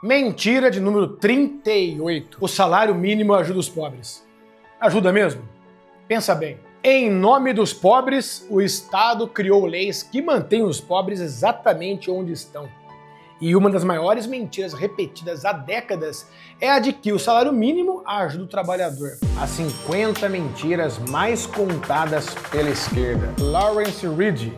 Mentira de número 38. O salário mínimo ajuda os pobres. Ajuda mesmo? Pensa bem. Em nome dos pobres, o Estado criou leis que mantêm os pobres exatamente onde estão. E uma das maiores mentiras repetidas há décadas é a de que o salário mínimo ajuda o trabalhador. As 50 mentiras mais contadas pela esquerda. Lawrence Reed.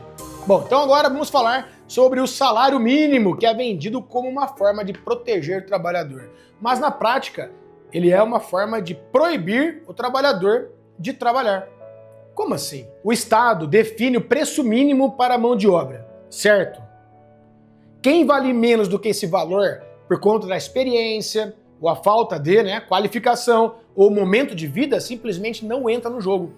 Bom, então agora vamos falar sobre o salário mínimo, que é vendido como uma forma de proteger o trabalhador. Mas na prática, ele é uma forma de proibir o trabalhador de trabalhar. Como assim? O Estado define o preço mínimo para a mão de obra, certo? Quem vale menos do que esse valor por conta da experiência, ou a falta de qualificação, ou momento de vida, simplesmente não entra no jogo.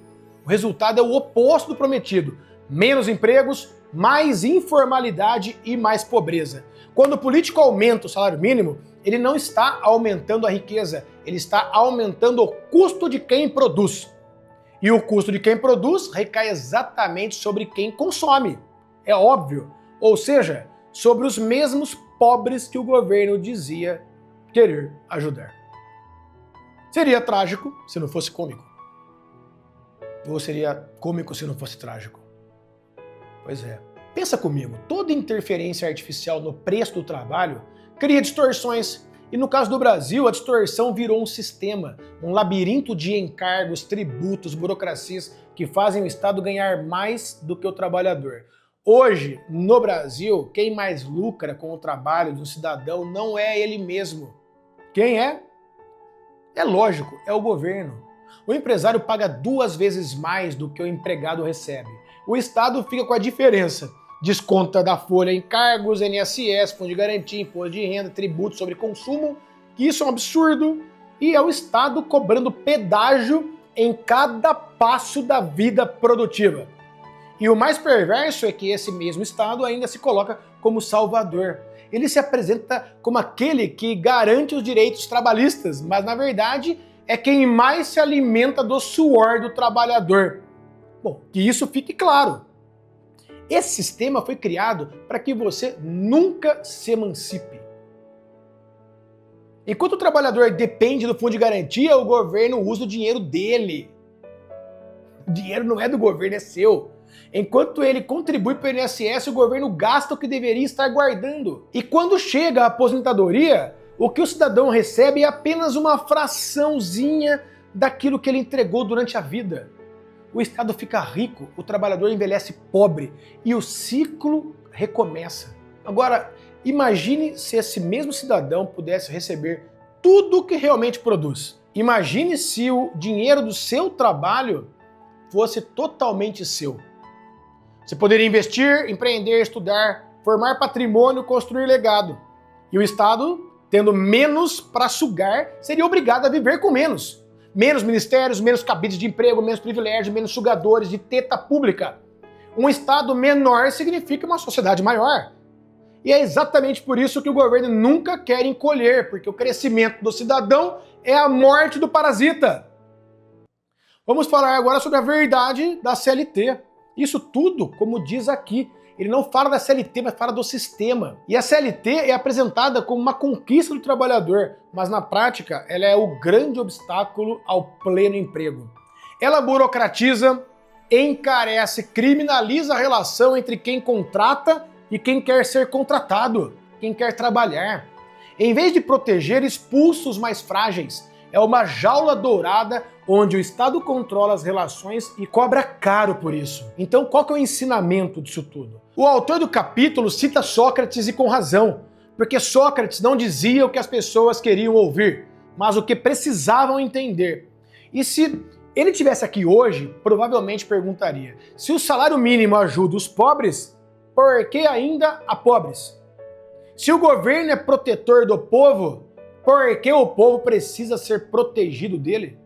O resultado é o oposto do prometido. Menos empregos, mais informalidade e mais pobreza. Quando o político aumenta o salário mínimo, ele não está aumentando a riqueza, ele está aumentando o custo de quem produz. E o custo de quem produz recai exatamente sobre quem consome. É óbvio. Ou seja, sobre os mesmos pobres que o governo dizia querer ajudar. Seria trágico se não fosse cômico. Ou seria cômico se não fosse trágico. Pois é. Pensa comigo, toda interferência artificial no preço do trabalho cria distorções. E no caso do Brasil, a distorção virou um sistema, um labirinto de encargos, tributos, burocracias que fazem o Estado ganhar mais do que o trabalhador. Hoje, no Brasil, quem mais lucra com o trabalho do cidadão não é ele mesmo. Quem é? É lógico, é o governo. O empresário paga 2 vezes mais do que o empregado recebe. O Estado fica com a diferença. Desconta da folha encargos, INSS, fundo de garantia, imposto de renda, tributo sobre consumo, que isso é um absurdo, e é o Estado cobrando pedágio em cada passo da vida produtiva. E o mais perverso é que esse mesmo Estado ainda se coloca como salvador. Ele se apresenta como aquele que garante os direitos trabalhistas, mas na verdade é quem mais se alimenta do suor do trabalhador. Bom, que isso fique claro. Esse sistema foi criado para que você nunca se emancipe. Enquanto o trabalhador depende do fundo de garantia, o governo usa o dinheiro dele. O dinheiro não é do governo, é seu. Enquanto ele contribui para o INSS, o governo gasta o que deveria estar guardando. E quando chega a aposentadoria, o que o cidadão recebe é apenas uma fraçãozinha daquilo que ele entregou durante a vida. O Estado fica rico, o trabalhador envelhece pobre e o ciclo recomeça. Agora, imagine se esse mesmo cidadão pudesse receber tudo o que realmente produz. Imagine se o dinheiro do seu trabalho fosse totalmente seu. Você poderia investir, empreender, estudar, formar patrimônio, construir legado. E o Estado, tendo menos para sugar, seria obrigado a viver com menos. Menos ministérios, menos cabides de emprego, menos privilégios, menos sugadores de teta pública. Um Estado menor significa uma sociedade maior. E é exatamente por isso que o governo nunca quer encolher, porque o crescimento do cidadão é a morte do parasita. Vamos falar agora sobre a verdade da CLT. Isso tudo, como diz aqui, ele não fala da CLT, mas fala do sistema. E a CLT é apresentada como uma conquista do trabalhador, mas na prática ela é o grande obstáculo ao pleno emprego. Ela burocratiza, encarece, criminaliza a relação entre quem contrata e quem quer ser contratado, quem quer trabalhar. Em vez de proteger, expulsa os mais frágeis. É uma jaula dourada onde o Estado controla as relações e cobra caro por isso. Então qual que é o ensinamento disso tudo? O autor do capítulo cita Sócrates e com razão, porque Sócrates não dizia o que as pessoas queriam ouvir, mas o que precisavam entender. E se ele estivesse aqui hoje, provavelmente perguntaria: se o salário mínimo ajuda os pobres, por que ainda há pobres? Se o governo é protetor do povo, por que o povo precisa ser protegido dele?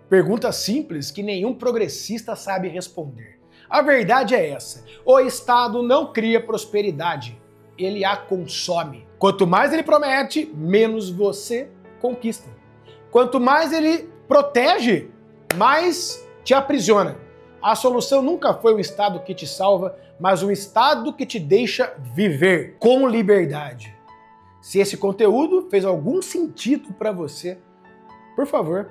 Pergunta simples que nenhum progressista sabe responder. A verdade é essa: o Estado não cria prosperidade, ele a consome. Quanto mais ele promete, menos você conquista. Quanto mais ele protege, mais te aprisiona. A solução nunca foi um Estado que te salva, mas um Estado que te deixa viver com liberdade. Se esse conteúdo fez algum sentido para você, por favor,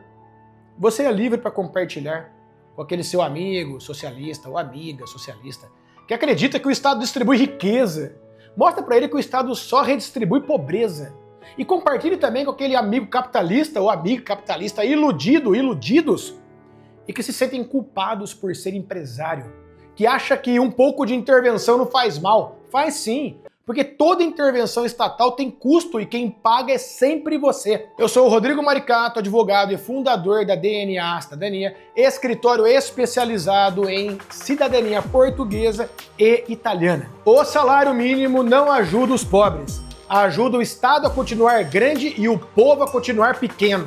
você é livre para compartilhar com aquele seu amigo socialista ou amiga socialista que acredita que o Estado distribui riqueza. Mostra para ele que o Estado só redistribui pobreza. E compartilhe também com aquele amigo capitalista ou amiga capitalista iludidos, e que se sentem culpados por ser empresário, que acha que um pouco de intervenção não faz mal. Faz sim, porque toda intervenção estatal tem custo e quem paga é sempre você. Eu sou o Rodrigo Maricato, advogado e fundador da DNA Cidadania, escritório especializado em cidadania portuguesa e italiana. O salário mínimo não ajuda os pobres, ajuda o Estado a continuar grande e o povo a continuar pequeno.